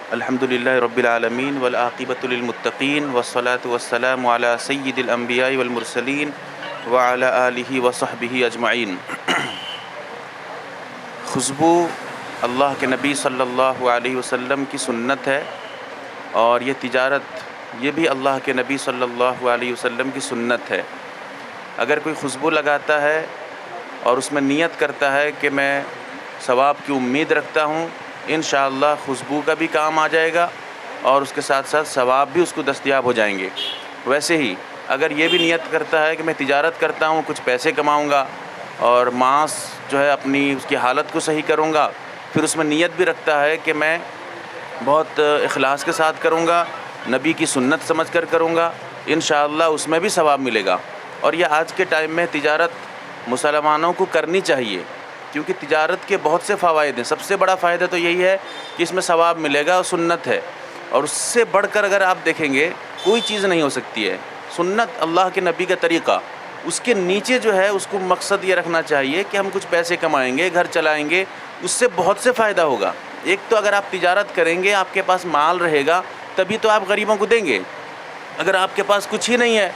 الحمدللہ رب العالمین والعاقبۃ للمتقین والصلاۃ والسلام علی سید الانبیاء والمرسلین وعلی آلہ وصحبہ اجمعین۔ خوشبو اللہ کے نبی صلی اللہ علیہ وسلم کی سنت ہے، اور یہ تجارت یہ بھی اللہ کے نبی صلی اللہ علیہ وسلم کی سنت ہے۔ اگر کوئی خوشبو لگاتا ہے اور اس میں نیت کرتا ہے کہ میں ثواب کی امید رکھتا ہوں، انشاءاللہ خوشبو کا بھی کام آ جائے گا اور اس کے ساتھ ساتھ ثواب بھی اس کو دستیاب ہو جائیں گے۔ ویسے ہی اگر یہ بھی نیت کرتا ہے کہ میں تجارت کرتا ہوں، کچھ پیسے کماؤں گا اور معاش جو ہے اپنی اس کی حالت کو صحیح کروں گا، پھر اس میں نیت بھی رکھتا ہے کہ میں بہت اخلاص کے ساتھ کروں گا، نبی کی سنت سمجھ کر کروں گا، انشاءاللہ اس میں بھی ثواب ملے گا۔ اور یہ آج کے ٹائم میں تجارت مسلمانوں کو کرنی چاہیے، کیونکہ تجارت کے بہت سے فوائد ہیں۔ سب سے بڑا فائدہ تو یہی ہے کہ اس میں ثواب ملے گا اور سنت ہے، اور اس سے بڑھ کر اگر آپ دیکھیں گے کوئی چیز نہیں ہو سکتی ہے۔ سنت اللہ کے نبی کا طریقہ، اس کے نیچے جو ہے اس کو مقصد یہ رکھنا چاہیے کہ ہم کچھ پیسے کمائیں گے، گھر چلائیں گے، اس سے بہت سے فائدہ ہوگا۔ ایک تو اگر آپ تجارت کریں گے، آپ کے پاس مال رہے گا، تبھی تو آپ غریبوں کو دیں گے۔ اگر آپ کے پاس کچھ ہی نہیں ہے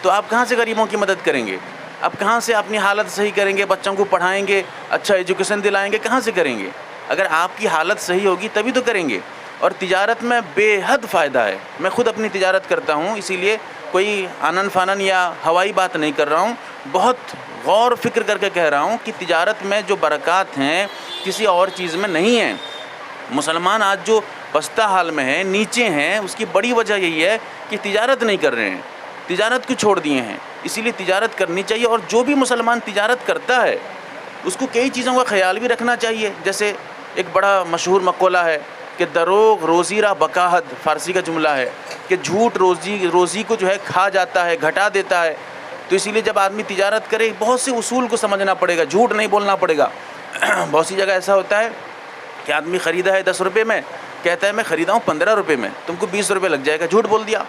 تو آپ کہاں سے غریبوں کی مدد کریں گے؟ آپ کہاں سے اپنی حالت صحیح کریں گے؟ بچوں کو پڑھائیں گے، اچھا ایجوکیشن دلائیں گے، کہاں سے کریں گے؟ اگر آپ کی حالت صحیح ہوگی تبھی تو کریں گے۔ اور تجارت میں بے حد فائدہ ہے۔ میں خود اپنی تجارت کرتا ہوں، اسی لیے کوئی آنن فانن یا ہوائی بات نہیں کر رہا ہوں، بہت غور فکر کر کے کہہ رہا ہوں کہ تجارت میں جو برکات ہیں کسی اور چیز میں نہیں ہیں۔ مسلمان آج جو پستہ حال میں ہیں، نیچے ہیں، اس کی بڑی وجہ یہی ہے کہ تجارت نہیں کر رہے ہیں، تجارت کو چھوڑ دیے ہیں۔ اسی لیے تجارت کرنی چاہیے، اور جو بھی مسلمان تجارت کرتا ہے اس کو کئی چیزوں کا خیال بھی رکھنا چاہیے۔ جیسے ایک بڑا مشہور مقولہ ہے کہ دروغ روزی را بقاحت، فارسی کا جملہ ہے کہ جھوٹ روزی کو جو ہے کھا جاتا ہے، گھٹا دیتا ہے۔ تو اسی لیے جب آدمی تجارت کرے بہت سے اصول کو سمجھنا پڑے گا، جھوٹ نہیں بولنا پڑے گا۔ بہت سی جگہ ایسا ہوتا ہے کہ آدمی خریدا ہے 10 روپے میں، کہتا ہے میں خریدا ہوں 15 روپے میں، تم کو 20 روپے لگ جائے گا، جھوٹ بول دیا۔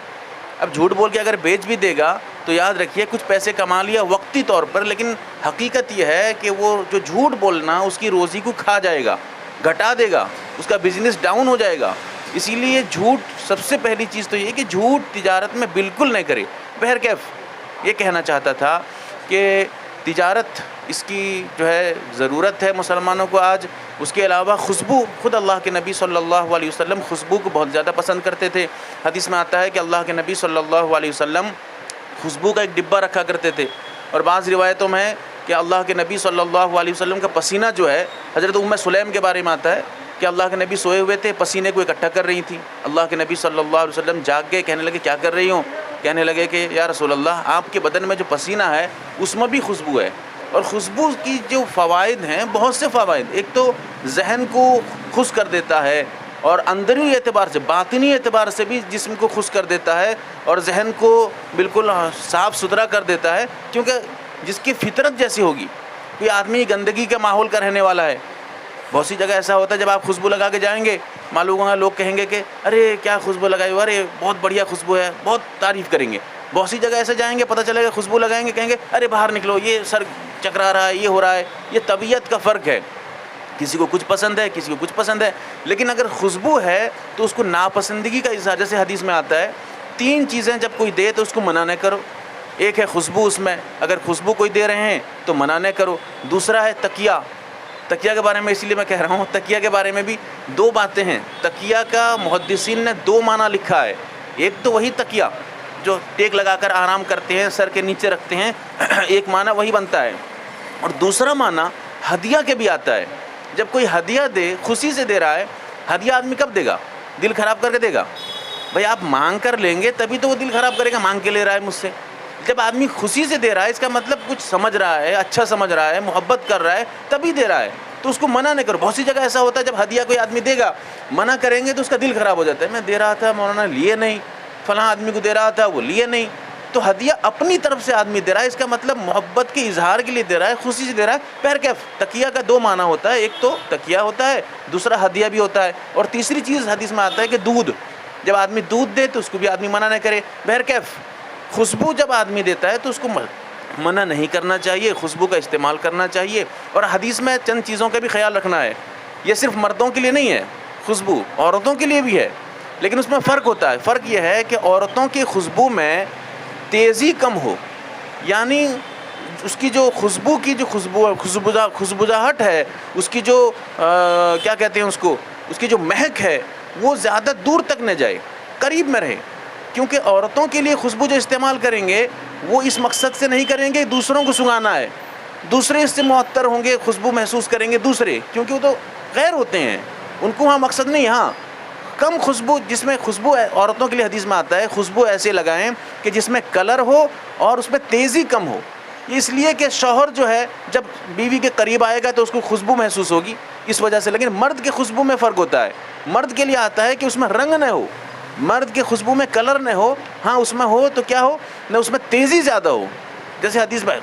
اب جھوٹ بول کے اگر بیچ بھی دے گا تو یاد رکھیے کچھ پیسے کما لیا وقتی طور پر، لیکن حقیقت یہ ہے کہ وہ جو جھوٹ بولنا اس کی روزی کو کھا جائے گا، گھٹا دے گا، اس کا بزنس ڈاؤن ہو جائے گا۔ اسی لیے جھوٹ سب سے پہلی چیز تو یہ ہے کہ جھوٹ تجارت میں بالکل نہیں کرے۔ بہرکیف یہ کہنا چاہتا تھا کہ تجارت اس کی جو ہے ضرورت ہے مسلمانوں کو آج۔ اس کے علاوہ خوشبو، خود اللہ کے نبی صلی اللہ علیہ وسلم خوشبو کو بہت زیادہ پسند کرتے تھے۔ حدیث میں آتا ہے کہ اللہ کے نبی صلی اللہ علیہ وسلم خوشبو کا ایک ڈبہ رکھا کرتے تھے، اور بعض روایتوں میں ہے کہ اللہ کے نبی صلی اللہ علیہ وسلم کا پسینہ جو ہے، حضرت ام سلیم کے بارے میں آتا ہے کہ اللہ کے نبی سوئے ہوئے تھے، پسینے کو اکٹھا کر رہی تھیں۔ اللہ کے نبی صلی اللہ علیہ وسلم جاگ گئے، کہنے لگے کیا کر رہی ہوں؟ کہنے لگے کہ یا رسول اللہ، آپ کے بدن میں جو پسینہ ہے اس میں بھی خوشبو ہے۔ اور خوشبو کی جو فوائد ہیں، بہت سے فوائد، ایک تو ذہن کو خوش کر دیتا ہے، اور اندرونی اعتبار سے، باطنی اعتبار سے بھی جسم کو خوش کر دیتا ہے، اور ذہن کو بالکل صاف ستھرا کر دیتا ہے، کیونکہ جس کی فطرت جیسی ہوگی۔ کوئی آدمی گندگی کے ماحول کا رہنے والا ہے، بہت سی جگہ ایسا ہوتا ہے جب آپ خوشبو لگا کے جائیں گے، معلوم ہوگا لوگ کہیں گے کہ ارے کیا خوشبو لگائی ہو، ارے بہت بڑھیا خوشبو ہے، بہت تعریف کریں گے۔ بہت سی جگہ ایسے جائیں گے، پتہ چلے گا خوشبو لگائیں گے، کہیں گے ارے باہر نکلو، یہ سر چکرا رہا ہے، یہ ہو رہا ہے۔ یہ طبیعت کا فرق ہے، کسی کو کچھ پسند ہے، کسی کو کچھ پسند ہے۔ لیکن اگر خوشبو ہے تو اس کو ناپسندگی کا اظہار، جیسے حدیث میں آتا ہے 3 چیزیں جب کوئی دے تو اس کو منع نہ کرو۔ ایک ہے خوشبو، اس میں اگر خوشبو کوئی دے رہے ہیں تو منع نہ کرو۔ دوسرا ہے تکیہ۔ تکیہ کے بارے میں اس لیے میں کہہ رہا ہوں، تکیہ کے بارے میں بھی 2 باتیں ہیں۔ تکیہ کا محدثین نے 2 معنی لکھا ہے۔ ایک تو وہی تکیہ جو ٹیک لگا کر آرام کرتے ہیں، سر کے نیچے رکھتے ہیں، ایک معنی وہی بنتا ہے۔ اور دوسرا معنی ہدیہ کے بھی آتا ہے۔ جب کوئی ہدیہ دے، خوشی سے دے رہا ہے، ہدیہ آدمی کب دے گا؟ دل خراب کر کے دے گا؟ بھائی آپ مانگ کر لیں گے تبھی تو وہ دل خراب کرے گا، مانگ کے لے رہا ہے مجھ سے۔ جب آدمی خوشی سے دے رہا ہے، اس کا مطلب کچھ سمجھ رہا ہے، اچھا سمجھ رہا ہے، محبت کر رہا ہے، تبھی دے رہا ہے، تو اس کو منع نہیں کرو۔ بہت سی جگہ ایسا ہوتا ہے جب ہدیہ کوئی آدمی دے گا، منع کریں گے تو اس کا دل خراب ہو جاتا ہے، میں دے رہا تھا مولانا لیے نہیں، فلاں آدمی کو دے رہا تھا وہ لیے نہیں۔ تو ہدیہ اپنی طرف سے آدمی دے رہا ہے، اس کا مطلب محبت کے اظہار کے لیے دے رہا ہے، خوشی سے دے رہا ہے۔ بہرکیف تکیہ کا 2 معنی ہوتا ہے، ایک تو تکیہ ہوتا ہے، دوسرا ہدیہ بھی ہوتا ہے۔ اور تیسری چیز حدیث میں آتا ہے کہ دودھ، جب آدمی دودھ دے تو اس کو بھی آدمی منع نہ کرے۔ بہرکیف خوشبو جب آدمی دیتا ہے تو اس کو منع نہیں کرنا چاہیے، خوشبو کا استعمال کرنا چاہیے۔ اور حدیث میں چند چیزوں کا بھی خیال رکھنا ہے، یہ صرف مردوں کے لیے نہیں ہے، خوشبو عورتوں کے لیے بھی ہے، لیکن اس میں فرق ہوتا ہے۔ فرق یہ ہے کہ عورتوں کی خوشبو میں تیزی کم ہو، یعنی اس کی جو خوشبو کی جو خوشبوجاہٹ ہے، اس کی جو کیا کہتے ہیں اس کی جو مہک ہے وہ زیادہ دور تک نہ جائے، قریب میں رہے۔ کیونکہ عورتوں کے لیے خوشبو جو استعمال کریں گے وہ اس مقصد سے نہیں کریں گے دوسروں کو سنگانا ہے، دوسرے اس سے معطر ہوں گے، خوشبو محسوس کریں گے دوسرے، کیونکہ وہ تو غیر ہوتے ہیں، ان کو وہاں مقصد نہیں۔ ہاں کم خوشبو، جس میں خوشبو عورتوں کے لیے حدیث میں آتا ہے خوشبو ایسے لگائیں کہ جس میں کلر ہو اور اس میں تیزی کم ہو، اس لیے کہ شوہر جو ہے جب بیوی کے قریب آئے گا تو اس کو خوشبو محسوس ہوگی اس وجہ سے۔ لیکن مرد کے خوشبو میں فرق ہوتا ہے، مرد کے لیے آتا ہے کہ اس میں رنگ نہ ہو، مرد کے خوشبو میں کلر نہ ہو، ہاں اس میں ہو تو کیا ہو نہ اس میں تیزی زیادہ ہو۔ جیسے حدیث میں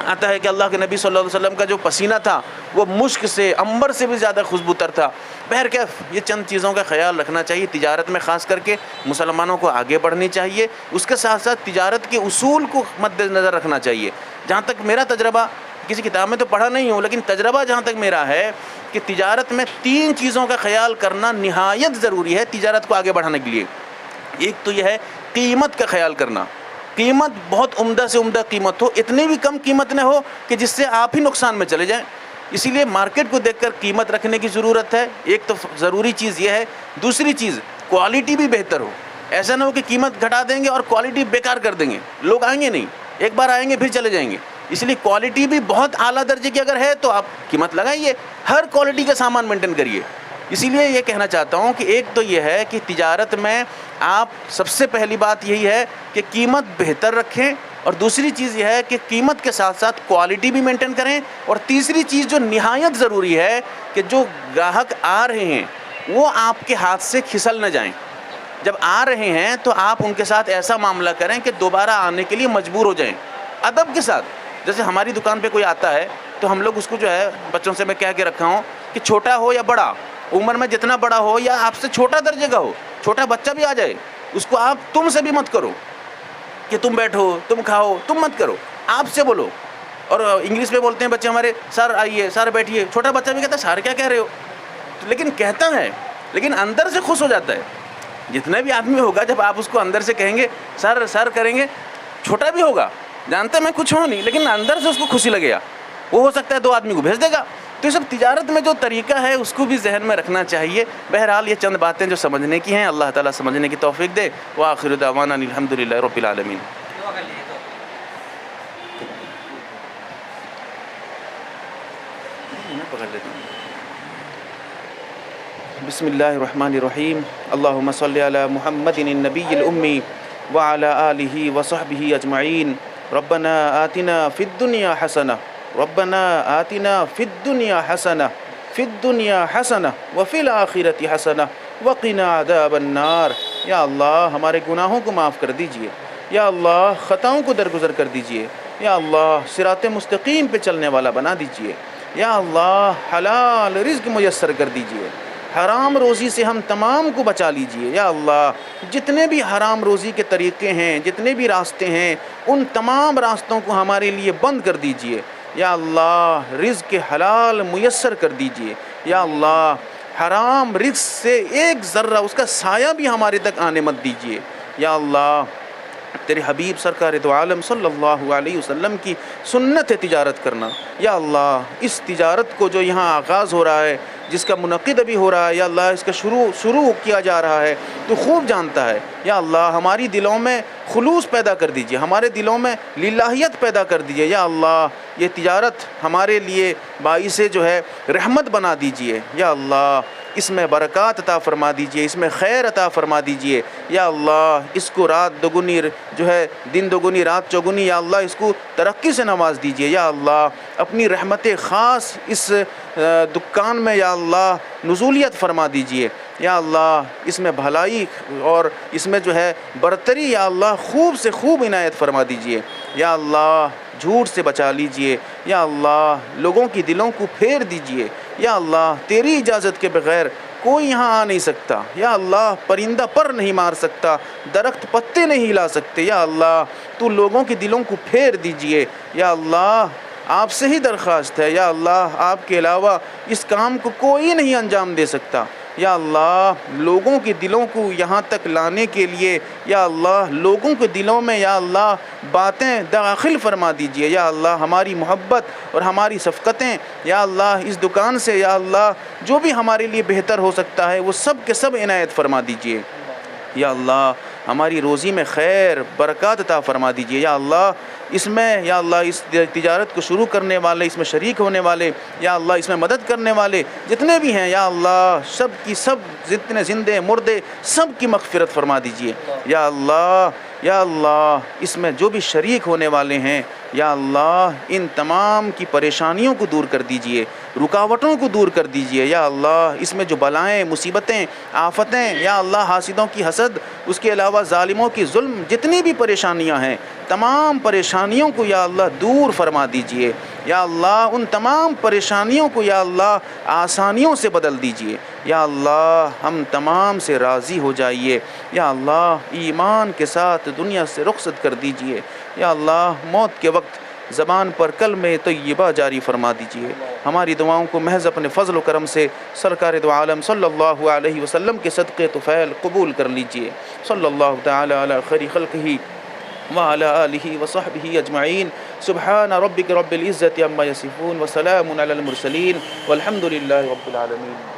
آتا ہے کہ اللہ کے نبی صلی اللہ علیہ وسلم کا جو پسینہ تھا وہ مشک سے، عنبر سے بھی زیادہ خوشبوتر تھا۔ بہرکیف یہ چند چیزوں کا خیال رکھنا چاہیے، تجارت میں خاص کر کے مسلمانوں کو آگے بڑھنی چاہیے، اس کے ساتھ ساتھ تجارت کے اصول کو مد نظر رکھنا چاہیے۔ جہاں تک میرا تجربہ، کسی کتاب میں تو پڑھا نہیں ہوں لیکن تجربہ جہاں تک میرا ہے کہ تجارت میں 3 چیزوں کا خیال کرنا نہایت ضروری ہے تجارت کو آگے بڑھانے کے لیے۔ ایک تو یہ ہے قیمت کا خیال کرنا، قیمت بہت عمدہ سے عمدہ قیمت ہو، اتنی بھی کم قیمت نہ ہو کہ جس سے آپ ہی نقصان میں چلے جائیں۔ اسی لیے مارکیٹ کو دیکھ کر قیمت رکھنے کی ضرورت ہے، ایک تو ضروری چیز یہ ہے۔ دوسری چیز کوالٹی بھی بہتر ہو، ایسا نہ ہو کہ قیمت گھٹا دیں گے اور کوالٹی بیکار کر دیں گے، لوگ آئیں گے نہیں، ایک بار آئیں گے پھر چلے جائیں گے۔ اس لیے کوالٹی بھی بہت اعلیٰ درجے کی اگر ہے تو آپ قیمت لگائیے، ہر کوالٹی کا سامان مینٹین کریے۔ اسی لیے یہ کہنا چاہتا ہوں کہ ایک تو یہ ہے کہ تجارت میں آپ سب سے پہلی بات یہی ہے کہ قیمت بہتر رکھیں، اور دوسری چیز یہ ہے کہ قیمت کے ساتھ ساتھ کوالٹی بھی مینٹین کریں، اور تیسری چیز جو نہایت ضروری ہے کہ جو گاہک آ رہے ہیں وہ آپ کے ہاتھ سے کھسل نہ جائیں۔ جب آ رہے ہیں تو آپ ان کے ساتھ ایسا معاملہ کریں کہ دوبارہ آنے کے لیے مجبور ہو جائیں، ادب کے ساتھ۔ جیسے ہماری دکان پہ کوئی آتا ہے تو ہم لوگ اس کو جو ہے، بچوں سے میں کہہ کے رکھا ہوں کہ چھوٹا ہو یا بڑا، عمر میں جتنا بڑا ہو یا آپ سے چھوٹا درجے کا ہو، چھوٹا بچہ بھی آ جائے اس کو آپ تم سے بھی مت کرو کہ تم بیٹھو تم کھاؤ، تم مت کرو، آپ سے بولو۔ اور انگلش میں بولتے ہیں بچے ہمارے، سر آئیے، سر بیٹھیے، چھوٹا بچہ بھی کہتا ہے سر کیا کہہ رہے ہو، لیکن کہتا ہے لیکن اندر سے خوش ہو جاتا ہے۔ جتنا بھی آدمی ہوگا جب آپ اس کو اندر سے کہیں گے سر سر کریں گے، چھوٹا بھی ہوگا جانتا ہے میں کچھ ہوں نہیں لیکن اندر سے اس کو خوشی لگے گا، وہ ہو سکتا ہے 2 آدمی کو بھیج دے گا۔ تو یہ سب تجارت میں جو طریقہ ہے اس کو بھی ذہن میں رکھنا چاہیے۔ بہرحال یہ چند باتیں جو سمجھنے کی ہیں، اللہ تعالیٰ سمجھنے کی توفیق دے۔ وآخر دعوانا الحمدللہ رب العالمین۔ بسم اللہ الرحمن الرحیم۔ اللہم صلی علی محمد النبی الامی وعلی آلہ وصحبہ اجمعین۔ ربنا آتنا فی الدنیا حسنہ، ربنا آتنا فی الدنیا حسنہ، فی الدنیا حسنہ وفی الآخرۃ حسنہ وقنا عذاب النار۔ یا اللہ ہمارے گناہوں کو معاف کر دیجئے، یا اللہ خطاؤں کو درگزر کر دیجئے، یا اللہ صراط مستقیم پہ چلنے والا بنا دیجئے، یا اللہ حلال رزق میسر کر دیجئے، حرام روزی سے ہم تمام کو بچا لیجئے۔ یا اللہ جتنے بھی حرام روزی کے طریقے ہیں، جتنے بھی راستے ہیں، ان تمام راستوں کو ہمارے لیے بند کر دیجئے۔ یا اللہ رزق حلال میسر کر دیجئے۔ یا اللہ حرام رزق سے ایک ذرہ اس کا سایہ بھی ہمارے تک آنے مت دیجئے۔ یا اللہ تیرے حبیب سرکار دو عالم صلی اللہ علیہ وسلم کی سنت ہے تجارت کرنا۔ یا اللہ اس تجارت کو جو یہاں آغاز ہو رہا ہے، جس کا منعقد ابھی ہو رہا ہے، یا اللہ اس کا شروع کیا جا رہا ہے، تو خوب جانتا ہے۔ یا اللہ ہماری دلوں میں خلوص پیدا کر دیجئے، ہمارے دلوں میں للہیت پیدا کر دیجئے۔ یا اللہ یہ تجارت ہمارے لیے باعث جو ہے رحمت بنا دیجئے۔ یا اللہ اس میں برکات عطا فرما دیجئے، اس میں خیر عطا فرما دیجئے۔ یا اللہ اس کو رات دوگنی جو ہے دن دوگنی رات چوگنی، یا اللہ اس کو ترقی سے نواز دیجئے۔ یا اللہ اپنی رحمت خاص اس دکان میں یا اللہ نزولیت فرما دیجئے۔ یا اللہ اس میں بھلائی اور اس میں جو ہے برتری یا اللہ خوب سے خوب عنایت فرما دیجئے۔ یا اللہ جھوٹ سے بچا لیجئے۔ یا اللہ لوگوں کی دلوں کو پھیر دیجئے۔ یا اللہ تیری اجازت کے بغیر کوئی یہاں آ نہیں سکتا۔ یا اللہ پرندہ پر نہیں مار سکتا، درخت پتے نہیں ہلا سکتے۔ یا اللہ تو لوگوں کے دلوں کو پھیر دیجئے۔ یا اللہ آپ سے ہی درخواست ہے، یا اللہ آپ کے علاوہ اس کام کو کوئی نہیں انجام دے سکتا۔ یا اللہ لوگوں کے دلوں کو یہاں تک لانے کے لیے یا اللہ لوگوں کے دلوں میں یا اللہ باتیں داخل فرما دیجئے، یا اللہ ہماری محبت اور ہماری شفقتیں یا اللہ اس دکان سے یا اللہ جو بھی ہمارے لیے بہتر ہو سکتا ہے وہ سب کے سب عنایت فرما دیجئے، یا اللہ ہماری روزی میں خیر برکات عطا فرما دیجئے، یا اللہ اس میں یا اللہ اس تجارت کو شروع کرنے والے، اس میں شریک ہونے والے یا اللہ اس میں مدد کرنے والے جتنے بھی ہیں یا اللہ سب کی سب جتنے زندے مردے سب کی مغفرت فرما دیجئے، یا اللہ اس میں جو بھی شریک ہونے والے ہیں یا اللہ ان تمام کی پریشانیوں کو دور کر دیجئے، رکاوٹوں کو دور کر دیجئے، یا اللہ اس میں جو بلائیں مصیبتیں آفتیں یا اللہ حاسدوں کی حسد، اس کے علاوہ ظالموں کی ظلم جتنی بھی پریشانیاں ہیں تمام پریشانیوں کو یا اللہ دور فرما دیجئے، یا اللہ ان تمام پریشانیوں کو یا اللہ آسانیوں سے بدل دیجئے، یا اللہ ہم تمام سے راضی ہو جائیے، یا اللہ ایمان کے ساتھ دنیا سے رخصت کر دیجئے، یا اللہ موت کے وقت زبان پر کلمہ طیبہ جاری فرما دیجئے، ہماری دعاؤں کو محض اپنے فضل و کرم سے سرکار دو عالم صلی اللہ علیہ وسلم کے صدقے طفیل قبول کر لیجئے، صلی اللہ تعالی علی خیر خلقہ وعلى آله وصحبه أجمعين، سبحان ربك رب العزة عما يصفون وسلام على المرسلين والحمد لله رب العالمين.